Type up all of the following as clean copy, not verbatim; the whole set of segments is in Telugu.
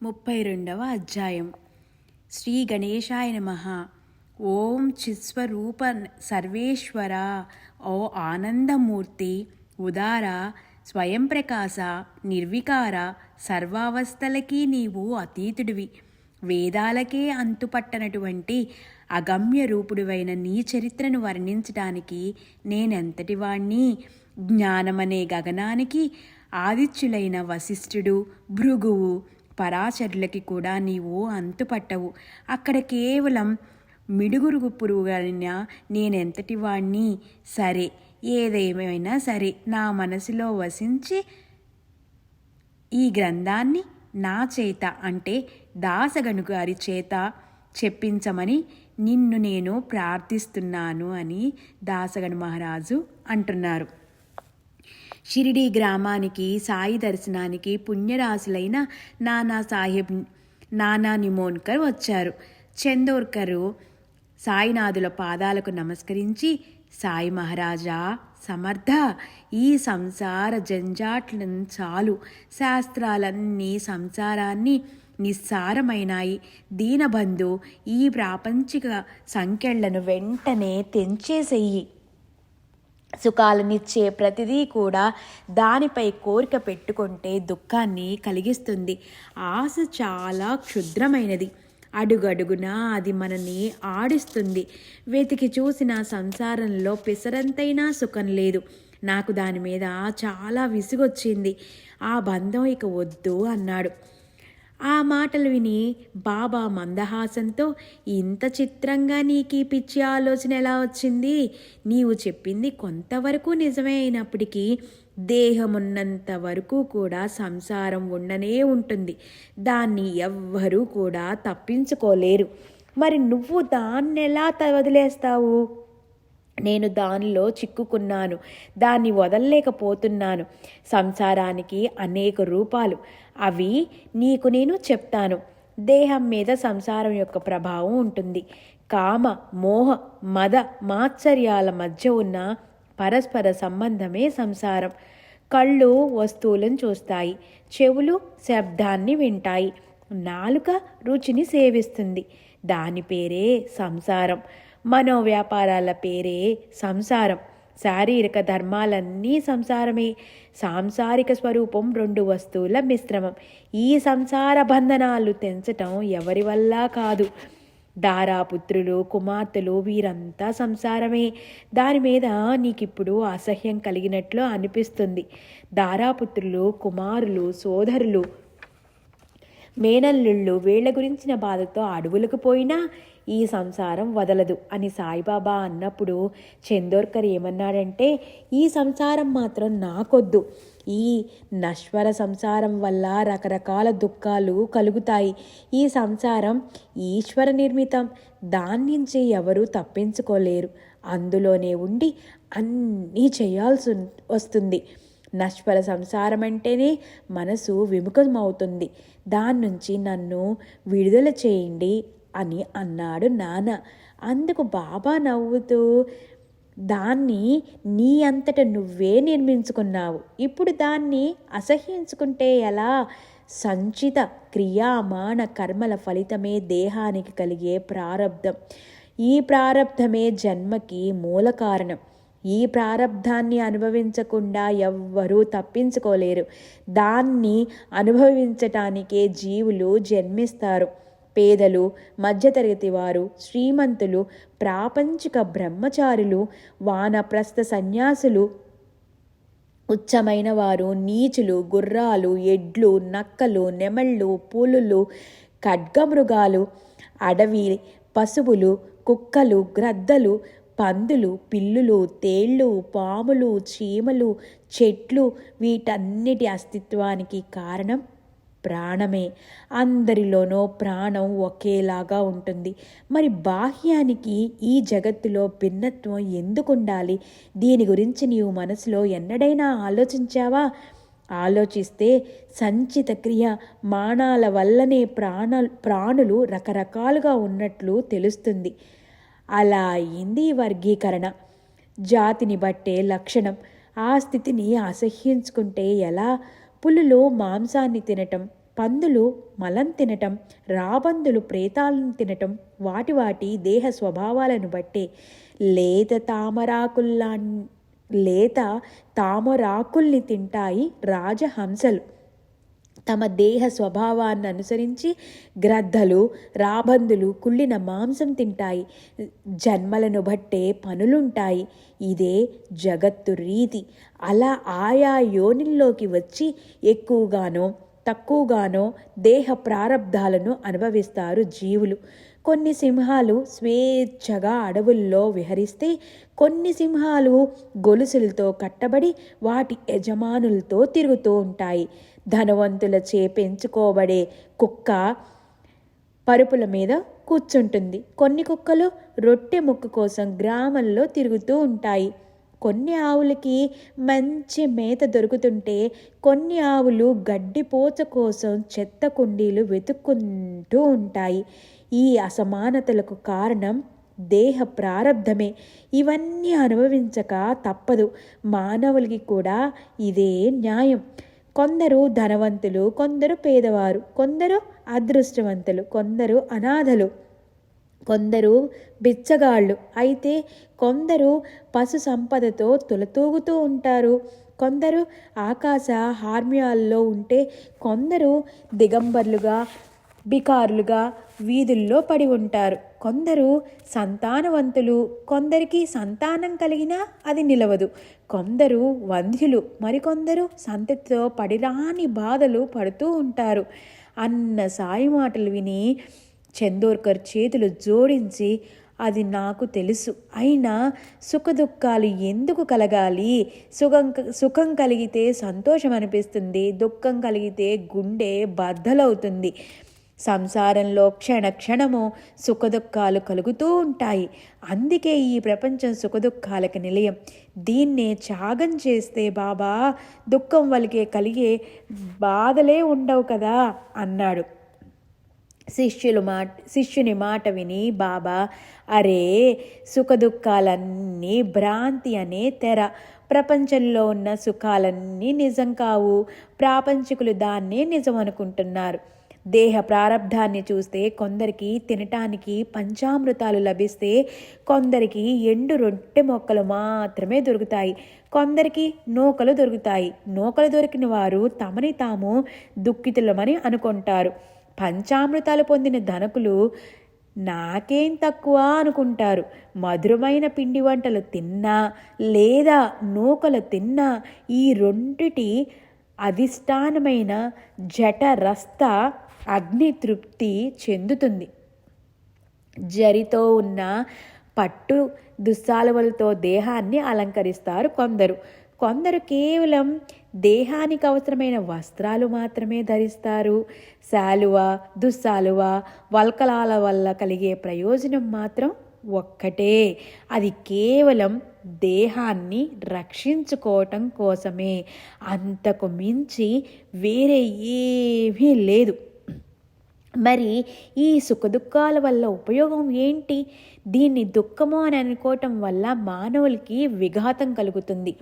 32వ అధ్యాయం. శ్రీ గణేశాయ నమః. ఓం చిత్స్వరూప సర్వేశ్వర, ఓ ఆనందమూర్తి, ఉదార, స్వయం ప్రకాశ, నిర్వికార, సర్వావస్థలకి నీవు అతీతుడివి. వేదాలకే అంతుపట్టనటువంటి అగమ్య రూపుడువైన నీ చరిత్రను వర్ణించటానికి నేనెంతటివాణ్ణి? జ్ఞానమనే గగనానికి ఆదిత్యులైన వశిష్ఠుడు, భృగువు, పరాశరులకి కూడా నీవు అంతుపట్టవు. అక్కడ కేవలం మిడుగురు పురుగులైనా నేనెంతటి వాణ్ణి? సరే, ఏదేమైనా సరే, నా మనసులో వసించి ఈ గ్రంథాన్ని నా చేత, అంటే దాసగను గారి చేత చెప్పించమని నిన్ను నేను ప్రార్థిస్తున్నాను అని దాసగను మహారాజు అంటున్నారు. షిరిడీ గ్రామానికి సాయి దర్శనానికి పుణ్యరాశులైన నానా నిమోన్కర్ వచ్చారు. చందోర్కరు సాయినాథుల పాదాలకు నమస్కరించి, సాయి మహారాజా సమర్థ, ఈ సంసార జంజాట్లను చాలు. శాస్త్రాలన్నీ సంసారాన్ని నిస్సారమైనాయి. దీనబంధు, ఈ ప్రాపంచిక సంఖ్యలను వెంటనే తెంచేసేయి. సుఖాలనిచ్చే ప్రతిదీ కూడా దానిపై కోరిక పెట్టుకుంటే దుఃఖాన్ని కలిగిస్తుంది. ఆశ చాలా క్షుద్రమైనది. అడుగడుగునా అది మనని ఆడిస్తుంది. వెతికి చూసిన సంసారంలో పిసరంతైనా సుఖం లేదు. నాకు దాని మీద చాలా విసుగొచ్చింది. ఆ బంధం ఇక వద్దు అన్నాడు. ఆ మాటలు విని బాబా మందహాసంతో, ఇంత చిత్రంగా నీకీ పిచ్చి ఆలోచన ఎలా వచ్చింది? నీవు చెప్పింది కొంతవరకు నిజమే అయినప్పటికీ దేహమున్నంత వరకు కూడా సంసారం ఉండనే ఉంటుంది. దాన్ని ఎవ్వరూ కూడా తప్పించుకోలేరు. మరి నువ్వు దాన్నెలా వదిలేస్తావు? నేను దానిలో చిక్కుకున్నాను, దాన్ని వదలలేకపోతున్నాను. సంసారానికి అనేక రూపాలు, అవి నీకు నేను చెప్తాను. దేహం మీద సంసారం యొక్క ప్రభావం ఉంటుంది. కామ, మోహ, మద, మాత్సర్యాల మధ్య ఉన్న పరస్పర సంబంధమే సంసారం. కళ్ళు వస్తువులను చూస్తాయి, చెవులు శబ్దాన్ని వింటాయి, నాలుక రుచిని సేవిస్తుంది. దాని పేరే సంసారం. మనోవ్యాపారాల పేరే సంసారం. శారీరక ధర్మాలన్నీ సంసారమే. సాంసారిక స్వరూపం రెండు వస్తువుల మిశ్రమం. ఈ సంసార బంధనాలు తెంచటం ఎవరి వల్ల కాదు. దారాపుత్రులు, కుమార్తెలు, వీరంతా సంసారమే. దాని మీద నీకిప్పుడు అసహ్యం కలిగినట్లు అనిపిస్తుంది. దారాపుత్రులు, కుమారులు, సోదరులు, మేనల్లుళ్ళు, వీళ్ల గురించిన బాధతో అడవులకు పోయినా ఈ సంసారం వదలదు అని సాయిబాబా అన్నప్పుడు చందోర్కర్ ఏమన్నాడంటే, ఈ సంసారం మాత్రం నాకొద్దు. ఈ నశ్వర సంసారం వల్ల రకరకాల దుఃఖాలు కలుగుతాయి. ఈ సంసారం ఈశ్వర నిర్మితం. దాని నుంచి ఎవరూ తప్పించుకోలేరు. అందులోనే ఉండి అన్నీ చేయాల్సి వస్తుంది. నశ్వర సంసారం అంటేనే మనసు విముఖమవుతుంది. దాని నుంచి నన్ను విడుదల చేయండి అని అన్నాడు నాన్న. అందుకు బాబా నవ్వుతూ, దాన్ని నీ అంతట నువ్వే నిర్మించుకున్నావు. ఇప్పుడు దాన్ని అసహ్యించుకుంటే ఎలా? సంచిత క్రియామాణ కర్మల ఫలితమే దేహానికి కలిగే ప్రారబ్ధం. ఈ ప్రారబ్ధమే జన్మకి మూల కారణం. ఈ ప్రారబ్ధాన్ని అనుభవించకుండా ఎవ్వరూ తప్పించుకోలేరు. దాన్ని అనుభవించటానికే జీవులు జన్మిస్తారు. పేదలు, మధ్యతరగతి వారు, శ్రీమంతులు, ప్రాపంచిక బ్రహ్మచారులు, వానప్రస్థ సన్యాసులు, ఉచ్చమైన వారు, నీచులు, గుర్రాలు, ఎడ్లు, నక్కలు, నెమళ్ళు, పులులు, ఖడ్గమృగాలు, అడవి పశువులు, కుక్కలు, గ్రద్దలు, పందులు, పిల్లులు, తేళ్ళు, పాములు, చీమలు, చెట్లు, వీటన్నిటి అస్తిత్వానికి కారణం ప్రాణమే. అందరిలోనూ ప్రాణం ఒకేలాగా ఉంటుంది. మరి బాహ్యానికి ఈ జగత్తులో భిన్నత్వం ఎందుకు ఉండాలి? దీని గురించి నీవు మనసులో ఎన్నడైనా ఆలోచించావా? ఆలోచిస్తే సంచిత క్రియ మానాల వల్లనే ప్రాణులు రకరకాలుగా ఉన్నట్లు తెలుస్తుంది. అలా అయింది వర్గీకరణ. జాతిని బట్టే లక్షణం. ఆ స్థితిని అసహ్యించుకుంటే ఎలా? పులులు మాంసాన్ని తినటం, పందులు మలం తినటం, రాబందులు ప్రేతాలను తినటం వాటి దేహ స్వభావాలను బట్టే. లేత తామరాకుల్ని తింటాయి రాజహంసలు. తమ దేహ స్వభావాన్ని అనుసరించి గ్రద్దలు, రాబందులు కుళ్ళిన మాంసం తింటాయి. జన్మలను బట్టే పనులుంటాయి. ఇదే జగత్తు రీతి. అలా ఆయా యోనిల్లోకి వచ్చి ఎక్కువగానో తక్కువగానో దేహ ప్రారబ్ధాలను అనుభవిస్తారు జీవులు. కొన్ని సింహాలు స్వేచ్ఛగా అడవుల్లో విహరిస్తే, కొన్ని సింహాలు గొలుసులతో కట్టబడి వాటి యజమానులతో తిరుగుతూ ఉంటాయి. ధనవంతులచే పెంచుకోబడే కుక్క పరుపుల మీద కూర్చుంటుంది. కొన్ని కుక్కలు రొట్టె ముక్క కోసం గ్రామంలో తిరుగుతూ ఉంటాయి. కొన్ని ఆవులకి మంచి మేత దొరుకుతుంటే, కొన్ని ఆవులు గడ్డిపోచ కోసం చెత్త కుండీలు వెతుక్కుంటూ ఉంటాయి. ఈ అసమానతలకు కారణం దేహ ప్రారబ్ధమే. ఇవన్నీ అనుభవించక తప్పదు. మానవులకి కూడా ఇదే న్యాయం. కొందరు ధనవంతులు, కొందరు పేదవారు, కొందరు అదృష్టవంతులు, కొందరు అనాథలు, కొందరు బిచ్చగాళ్ళు. అయితే కొందరు పశు సంపదతో తులతూగుతూ ఉంటారు. కొందరు ఆకాశ హార్మ్యాల్లో ఉంటే, కొందరు దిగంబర్లుగా బికారులుగా వీధుల్లో పడి ఉంటారు. కొందరు సంతానవంతులు, కొందరికి సంతానం కలిగినా అది నిలవదు. కొందరు వంధ్యులు, మరికొందరు సంతతితో పడిరాని బాధలు పడుతూ ఉంటారు అన్న సాయి మాటలు విని చందోర్కర్ చేతులు జోడించి, అది నాకు తెలుసు, అయినా సుఖదుఖాలు ఎందుకు కలగాలి? సుఖం కలిగితే సంతోషం అనిపిస్తుంది, దుఃఖం కలిగితే గుండె బద్దలవుతుంది. సంసారంలో క్షణము సుఖదుఖాలు కలుగుతూ ఉంటాయి. అందుకే ఈ ప్రపంచం సుఖదుఖాలకు నిలయం. దీన్నే త్యాగం చేస్తే బాబా దుఃఖం వలికే కలిగే బాధలే ఉండవు కదా అన్నాడు. శిష్యుని మాట విని బాబా, అరే, సుఖదుఖాలన్నీ భ్రాంతి అనే తెర. ప్రపంచంలో ఉన్న సుఖాలన్నీ నిజం కావు. ప్రాపంచికులు దాన్నే నిజం అనుకుంటున్నారు. దేహ ప్రారబ్ధాన్ని చూస్తే కొందరికి తినటానికి పంచామృతాలు లభిస్తే, కొందరికి ఎండు రొట్టె మొక్కలు మాత్రమే దొరుకుతాయి. కొందరికి నూకలు దొరుకుతాయి. నూకలు దొరికిన వారు తమని తాము దుఃఖితులమని అనుకుంటారు. పంచామృతాలు పొందిన ధనకులు నాకేం తక్కువ అనుకుంటారు. మధురమైన పిండి వంటలు తిన్నా లేదా నూకలు తిన్నా ఈ రెండిటి అధిష్టానమైన జఠరస్థ అగ్ని తృప్తి చెందుతుంది. జరితో ఉన్న పట్టు దుస్సాలువలతో దేహాన్ని అలంకరిస్తారు కొందరు కేవలం దేహానికి అవసరమైన వస్త్రాలు మాత్రమే ధరిస్తారు. శాలువ, దుస్సాలువ, వల్కలాల వల్ల కలిగే ప్రయోజనం మాత్రం ఒక్కటే. అది కేవలం దేహాన్ని రక్షించుకోవటం కోసమే. అంతకు మించి వేరే ఏమీ లేదు. మరి ఈ సుఖదుఖాల వల్ల ఉపయోగం ఏంటి? దీన్ని దుఃఖము అని అనుకోవటం వల్ల మానవులకి విఘాతం కలుగుతుంది.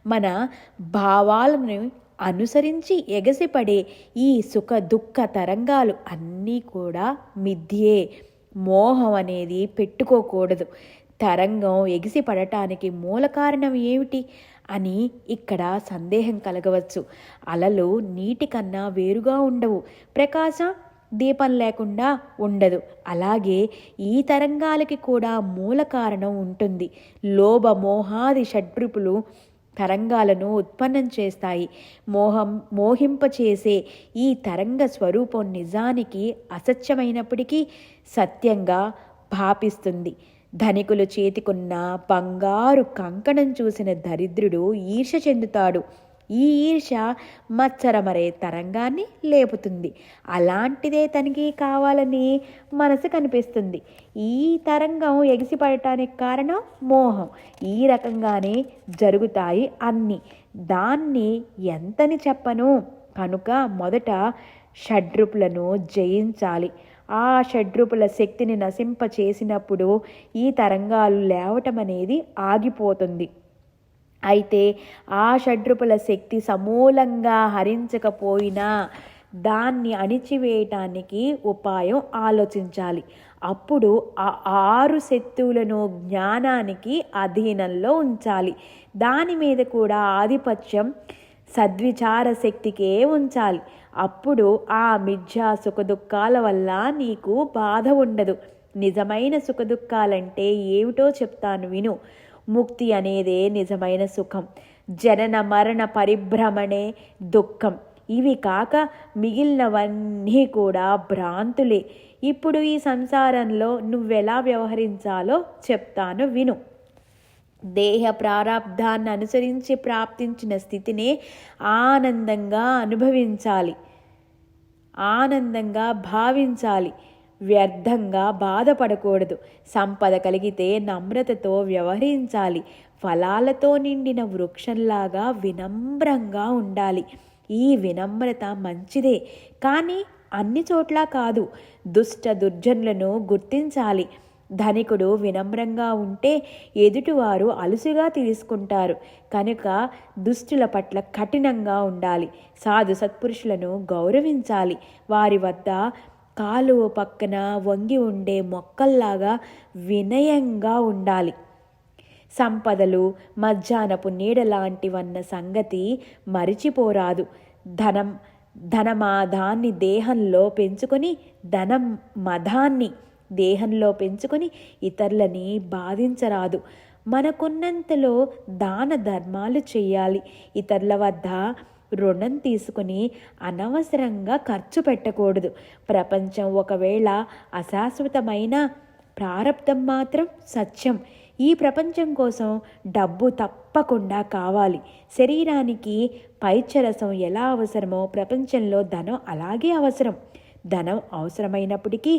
మన భావాలను అనుసరించి ఎగసిపడే ఈ సుఖ దుఃఖ తరంగాలు అన్నీ కూడా మిథ్యే. మోహం అనేది పెట్టుకోకూడదు. తరంగం ఎగిసిపడటానికి మూల కారణం ఏమిటి అని ఇక్కడ సందేహం కలగవచ్చు. అలలు నీటి కన్నా వేరుగా ఉండవు. ప్రకాశం దీపం లేకుండా ఉండదు. అలాగే ఈ తరంగాలకి కూడా మూల కారణం ఉంటుంది. లోభ మోహాది షడ్రూపులు తరంగాలను ఉత్పన్నం చేస్తాయి. మోహింపచేసే ఈ తరంగ స్వరూపం నిజానికి అసత్యమైనప్పటికీ సత్యంగా భాపిస్తుంది. ధనికులు చేతికున్న బంగారు కంకణం చూసిన దరిద్రుడు ఈర్ష్య చెందుతాడు. ఈ ఈర్ష్య మచ్చరమరే తరంగాన్ని లేపుతుంది. అలాంటిదే తనకి కావాలని మనసు కనిపిస్తుంది. ఈ తరంగం ఎగిసిపడటానికి కారణం మోహం. ఈ రకంగానే జరుగుతాయి అన్నీ. దాన్ని ఎంతని చెప్పను. కనుక మొదట షడ్రూపులను జయించాలి. ఆ షడ్రూపుల శక్తిని నశింపచేసినప్పుడు ఈ తరంగాలు లేవటం అనేది ఆగిపోతుంది. అయితే ఆ షడ్రూపుల శక్తి సమూలంగా హరించకపోయినా దాన్ని అణిచివేయటానికి ఉపాయం ఆలోచించాలి. అప్పుడు ఆ 6 శక్తులను జ్ఞానానికి అధీనంలో ఉంచాలి. దాని మీద కూడా ఆధిపత్యం సద్విచార శక్తికే ఉంచాలి. అప్పుడు ఆ మిథ్యా సుఖదుఖాల వల్ల నీకు బాధ ఉండదు. నిజమైన సుఖదుఖాలంటే ఏమిటో చెప్తాను విను. ముక్తి అనేదే నిజమైన సుఖం. జనన మరణ పరిభ్రమణే దుఃఖం. ఇవి కాక మిగిలినవన్నీ కూడా భ్రాంతులే. ఇప్పుడు ఈ సంసారంలో నువ్వెలా వ్యవహరించాలో చెప్తాను విను. దేహ ప్రారబ్ధాన్ని అనుసరించి ప్రాప్తించిన స్థితినే ఆనందంగా అనుభవించాలి, ఆనందంగా భావించాలి. వ్యర్థంగా బాధపడకూడదు. సంపద కలిగితే నమ్రతతో వ్యవహరించాలి. ఫలాలతో నిండిన వృక్షంలాగా వినమ్రంగా ఉండాలి. ఈ వినమ్రత మంచిదే, కానీ అన్ని చోట్ల కాదు. దుష్ట దుర్జనులను గుర్తించాలి. ధనికుడు వినమ్రంగా ఉంటే ఎదుటివారు అలుసుగా తీసుకుంటారు. కనుక దుష్టుల పట్ల కఠినంగా ఉండాలి. సాధు సత్పురుషులను గౌరవించాలి. వారి వద్ద కాలువ పక్కన వంగి ఉండే మొక్కల్లాగా వినయంగా ఉండాలి. సంపదలు మధ్యాహ్నపు నీడలాంటివన్న సంగతి మరిచిపోరాదు. ధనమదాన్ని దేహంలో పెంచుకొని మదాన్ని దేహంలో పెంచుకొని ఇతరులని బాధించరాదు. మనకున్నంతలో దాన ధర్మాలు చేయాలి. ఇతరుల వద్ద రుణం తీసుకుని అనవసరంగా ఖర్చు పెట్టకూడదు. ప్రపంచం ఒకవేళ అశాశ్వతమైన ప్రారబ్ధం మాత్రం సత్యం. ఈ ప్రపంచం కోసం డబ్బు తప్పకుండా కావాలి. శరీరానికి పైత్యరసం ఎలా అవసరమో ప్రపంచంలో ధనం అలాగే అవసరం. ధనం అవసరమైనప్పటికీ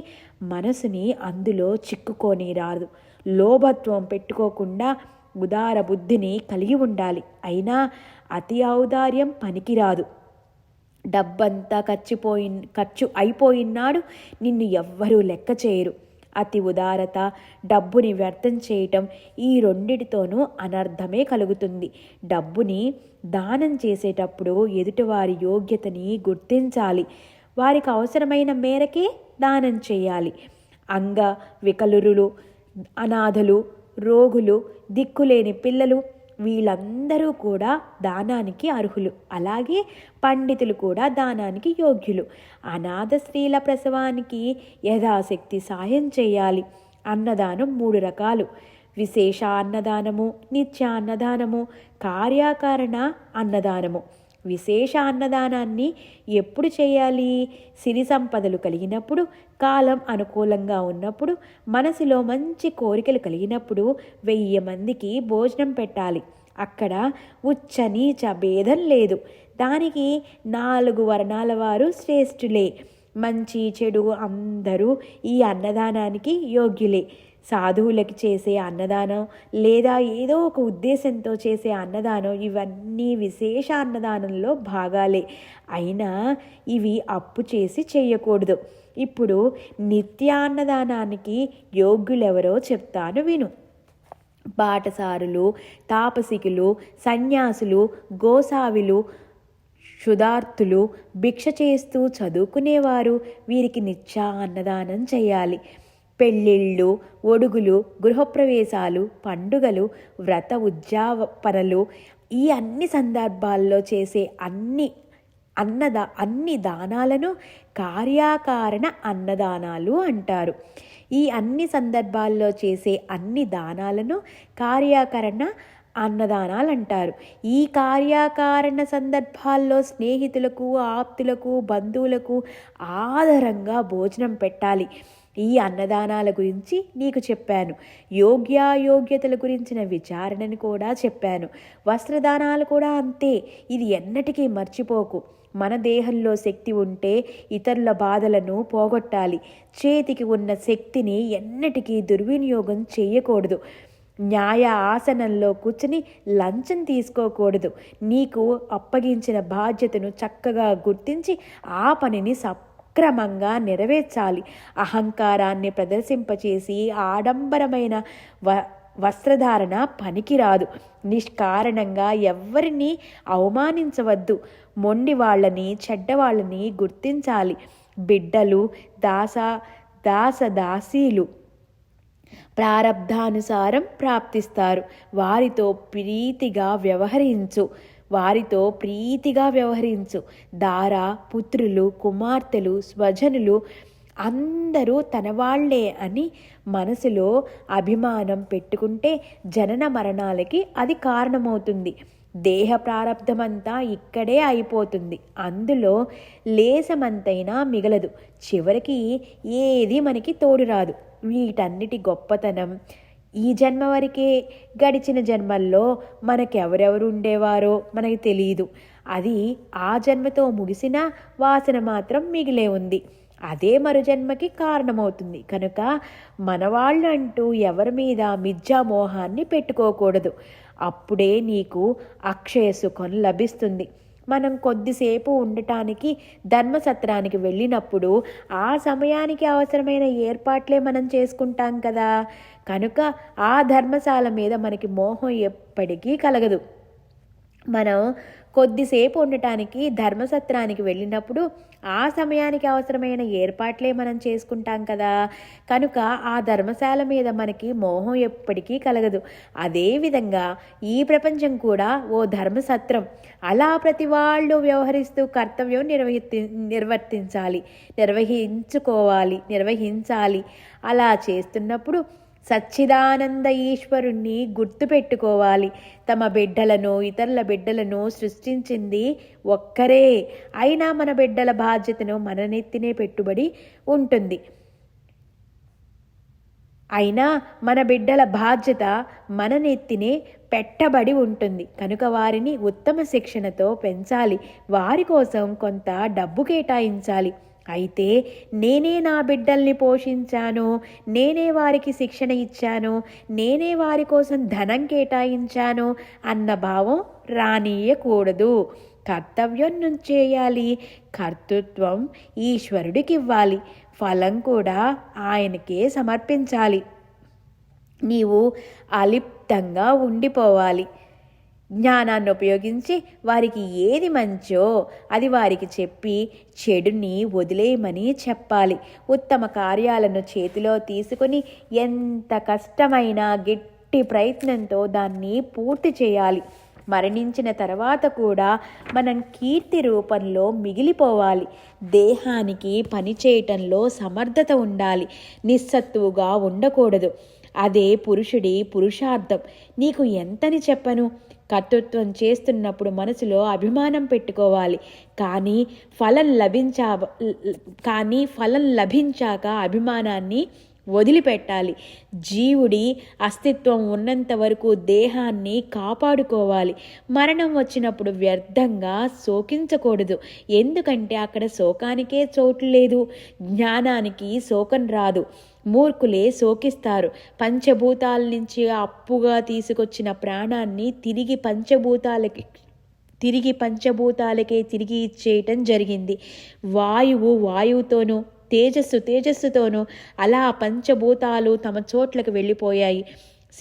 మనసుని అందులో చిక్కుకొని రాదు. లోభత్వం పెట్టుకోకుండా ఉదార బుద్ధిని కలిగి ఉండాలి. అతి ఔదార్యం పనికిరాదు. డబ్బంతా ఖర్చు అయిపోయినాడు నిన్ను ఎవ్వరూ లెక్క చేయరు. అతి ఉదారత, డబ్బుని వ్యర్థం చేయటం, ఈ రెండిటితోనూ అనర్థమే కలుగుతుంది. డబ్బుని దానం చేసేటప్పుడు ఎదుటివారి యోగ్యతని గుర్తించాలి. వారికి అవసరమైన మేరకే దానం చేయాలి. వికలురులు, అనాథలు, రోగులు, దిక్కులేని పిల్లలు వీళ్ళందరూ కూడా దానానికి అర్హులు. అలాగే పండితులు కూడా దానానికి యోగ్యులు. అనాథ స్త్రీల ప్రసవానికి యథాశక్తి సాయం చేయాలి. అన్నదానం 3 రకాలు: విశేష అన్నదానము, నిత్య అన్నదానము, కార్యకారణ అన్నదానము. విశేష అన్నదానాన్ని ఎప్పుడు చేయాలి? సిరి సంపదలు కలిగినప్పుడు, కాలం అనుకూలంగా ఉన్నప్పుడు, మనసులో మంచి కోరికలు కలిగినప్పుడు 1000 మందికి భోజనం పెట్టాలి. అక్కడ ఉచ్చ నీచ భేదం లేదు. దానికి 4 వర్ణాల వారు శ్రేష్ఠులే. మంచి చెడు అందరూ ఈ అన్నదానానికి యోగ్యులే. సాధువులకి చేసే అన్నదానం లేదా ఏదో ఒక ఉద్దేశంతో చేసే అన్నదానం ఇవన్నీ విశేష అన్నదానంలో భాగాలే. అయినా ఇవి అప్పు చేసి చేయకూడదు. ఇప్పుడు నిత్యాన్నదానానికి యోగ్యులెవరో చెప్తాను విను. బాటసారులు, తాపసికులు, సన్యాసులు, గోసావిలు, క్షుధార్తులు, భిక్ష చేస్తూ చదువుకునేవారు, వీరికి నిత్య అన్నదానం చేయాలి. పెళ్ళిళ్ళు, ఒడుగులు, గృహప్రవేశాలు, పండుగలు, వ్రత ఉద్యాపనలు, ఈ అన్ని సందర్భాల్లో చేసే అన్ని దానాలను కార్యకారణ అన్నదానాలు అంటారు. ఈ అన్ని సందర్భాల్లో చేసే అన్ని దానాలను కార్యకారణ అన్నదానాలు అంటారు. ఈ కార్యకారణ సందర్భాల్లో స్నేహితులకు, ఆప్తులకు, బంధువులకు ఆదరంగా భోజనం పెట్టాలి. ఈ అన్నదానాల గురించి నీకు చెప్పాను. యోగ్యతల గురించిన విచారణను కూడా చెప్పాను. వస్త్రదానాలు కూడా అంతే. ఇది ఎన్నటికీ మర్చిపోకు. మన దేహంలో శక్తి ఉంటే ఇతరుల బాధలను పోగొట్టాలి. చేతికి ఉన్న శక్తిని ఎన్నటికీ దుర్వినియోగం చేయకూడదు. న్యాయ ఆసనంలో కూర్చుని లంచం తీసుకోకూడదు. నీకు అప్పగించిన బాధ్యతను చక్కగా గుర్తించి ఆ పనిని సక్రమంగా నెరవేర్చాలి. అహంకారాన్ని ప్రదర్శింపచేసి ఆడంబరమైన వస్త్రధారణ పనికిరాదు. నిష్కారణంగా ఎవ్వరిని అవమానించవద్దు. మొండి వాళ్ళని, చెడ్డవాళ్ళని గుర్తించాలి. బిడ్డలు దాసదాసీలు ప్రారబ్ధానుసారం ప్రాప్తిస్తారు. వారితో ప్రీతిగా వ్యవహరించు. పుత్రులు, కుమార్తెలు, స్వజనులు అందరూ తనవాళ్లే అని మనసులో అభిమానం పెట్టుకుంటే జనన మరణాలకి అది కారణమవుతుంది. దేహ ప్రారబ్ధమంతా ఇక్కడే అయిపోతుంది. అందులో లేసమంతైనా మిగలదు. చివరికి ఏది మనకి తోడురాదు. వీటన్నిటి గొప్పతనం ఈ జన్మ వరకే. గడిచిన జన్మల్లో మనకెవరెవరు ఉండేవారో మనకి తెలియదు. అది ఆ జన్మతో ముగిసిన వాసన మాత్రం మిగిలే ఉంది. అదే మరు జన్మకి కారణమవుతుంది. కనుక మనవాళ్ళు అంటూ ఎవరి మీద మిథ్యామోహాన్ని పెట్టుకోకూడదు. అప్పుడే నీకు అక్షయ సుఖం లభిస్తుంది. మనం కొద్దిసేపు ఉండటానికి ధర్మసత్రానికి వెళ్ళినప్పుడు ఆ సమయానికి అవసరమైన ఏర్పాట్లే మనం చేసుకుంటాం కదా. కనుక ఆ ధర్మశాల మీద మనకి మోహం ఎప్పటికీ కలగదు. మనం కొద్దిసేపు ఉండటానికి ధర్మసత్రానికి వెళ్ళినప్పుడు ఆ సమయానికి అవసరమైన ఏర్పాట్లే మనం చేసుకుంటాం కదా. కనుక ఆ ధర్మశాల మీద మనకి మోహం ఎప్పటికీ కలగదు. అదేవిధంగా ఈ ప్రపంచం కూడా ఓ ధర్మసత్రం. అలా ప్రతి వాళ్ళు వ్యవహరిస్తూ కర్తవ్యం నిర్వహించాలి. అలా చేస్తున్నప్పుడు సచ్చిదానంద ఈశ్వరుణ్ణి గుర్తుపెట్టుకోవాలి. తమ బిడ్డలను, ఇతరుల బిడ్డలను సృష్టించింది ఒక్కరే. అయినా మన బిడ్డల బాధ్యతను మన నెత్తినే పెట్టుబడి ఉంటుంది. పెట్టబడి ఉంటుంది. కనుక వారిని ఉత్తమ శిక్షణతో పెంచాలి. వారి కోసం కొంత డబ్బు కేటాయించాలి. అయితే నేనే నా బిడ్డల్ని పోషించాను, నేనే వారికి శిక్షణ ఇచ్చాను, నేనే వారి కోసం ధనం కేటాయించాను అన్న భావం రానీయకూడదు. కర్తవ్యం నుంచి చేయాలి. కర్తృత్వం ఈశ్వరుడికి ఇవ్వాలి. ఫలం కూడా ఆయనకే సమర్పించాలి. నీవు అలిప్తంగా ఉండిపోవాలి. జ్ఞానాన్ని ఉపయోగించి వారికి ఏది మంచో అది వారికి చెప్పి చెడుని వదిలేయమని చెప్పాలి. ఉత్తమ కార్యాలను చేతిలో తీసుకొని ఎంత కష్టమైనా గట్టి ప్రయత్నంతో దాన్ని పూర్తి చేయాలి. మరణించిన తర్వాత కూడా మనం కీర్తి రూపంలో మిగిలిపోవాలి. దేహానికి పనిచేయటంలో సమర్థత ఉండాలి. నిస్సత్తువుగా ఉండకూడదు. అదే పురుషుడి పురుషార్థం. నీకు ఎంతని చెప్పను? కర్తృత్వం చేస్తున్నప్పుడు మనసులో అభిమానం పెట్టుకోవాలి. కానీ ఫలం లభించాక అభిమానాన్ని వదిలిపెట్టాలి. జీవుడి అస్తిత్వం ఉన్నంత వరకు దేహాన్ని కాపాడుకోవాలి. మరణం వచ్చినప్పుడు వ్యర్థంగా శోకించకూడదు. ఎందుకంటే అక్కడ శోకానికే చోటు లేదు. జ్ఞానానికి శోకం రాదు. మూర్ఖులే శోకిస్తారు. పంచభూతాల నుంచి అప్పుగా తీసుకొచ్చిన ప్రాణాన్ని తిరిగి పంచభూతాలకే తిరిగి ఇచ్చేయటం జరిగింది. వాయువుతోనూ తేజస్సుతోనూ అలా పంచభూతాలు తమ చోట్లకు వెళ్ళిపోయాయి.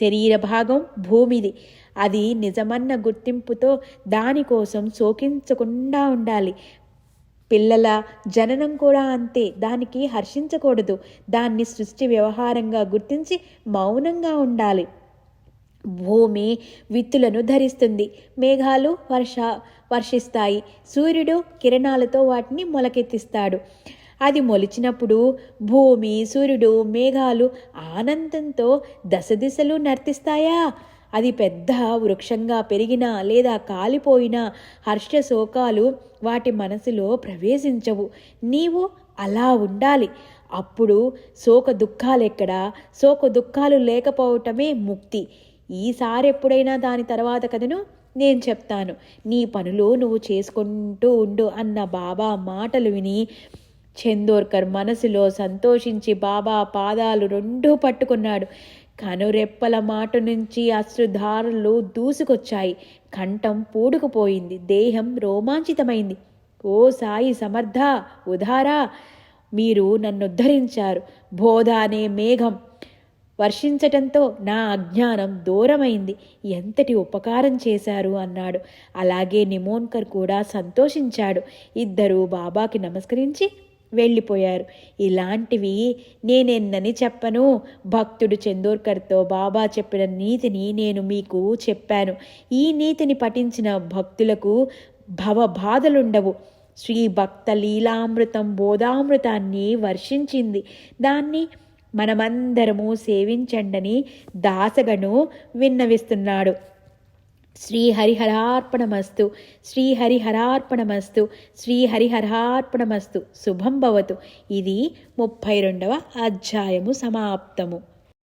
శరీర భాగం భూమిది. అది నిజమన్న గుర్తింపుతో దానికోసం శోకించకుండా ఉండాలి. పిల్లల జననం కూడా అంతే. దానికి హర్షించకూడదు. దాన్ని సృష్టి వ్యవహారంగా గుర్తించి మౌనంగా ఉండాలి. భూమి విత్తులను ధరిస్తుంది. మేఘాలు వర్షిస్తాయి. సూర్యుడు కిరణాలతో వాటిని మొలకెత్తిస్తాడు. అది మొలిచినప్పుడు భూమి, సూర్యుడు, మేఘాలు ఆనందంతో దశదిశలు నర్తిస్తాయా? అది పెద్ద వృక్షంగా పెరిగినా లేదా కాలిపోయినా హర్షశోకాలు వాటి మనసులో ప్రవేశించవు. నీవు అలా ఉండాలి. అప్పుడు శోక దుఃఖాలు లేకపోవటమే ముక్తి. ఈసారెప్పుడైనా దాని తర్వాత కథను నేను చెప్తాను. నీ పనులు నువ్వు చేసుకుంటూ ఉండు అన్న బాబా మాటలు విని చందోర్కర్ మనసులో సంతోషించి బాబా పాదాలు రెండూ పట్టుకున్నాడు. కనురెప్పల మాట నుంచి అశ్రుధారలు దూసుకొచ్చాయి. కంఠం పూడుకుపోయింది. దేహం రోమాంచితమైంది. ఓ సాయి సమర్థ, ఉదారా, మీరు నన్ను ఉద్ధరించారు. బోధ అనే మేఘం వర్షించటంతో నా అజ్ఞానం దూరమైంది. ఎంతటి ఉపకారం చేశారు అన్నాడు. అలాగే నిమోన్కర్ కూడా సంతోషించాడు. ఇద్దరూ బాబాకి నమస్కరించి వెళ్ళిపోయారు. ఇలాంటివి నేనెన్నని చెప్పను. భక్తుడు చందోర్కర్తో బాబా చెప్పిన నీతిని నేను మీకు చెప్పాను. ఈ నీతిని పఠించిన భక్తులకు భవబాధలుండవు. శ్రీ భక్త లీలామృతం బోధామృతాన్ని వర్షించింది. దాన్ని మనమందరము సేవించండని దాసగను విన్నవిస్తున్నాడు. శ్రీహరిహరార్పణమస్తు, శ్రీహరిహరార్పణమస్తు, శ్రీహరిహరార్పణమస్తు. శుభం భవతు. ఇది 32వ అధ్యాయము సమాప్తము.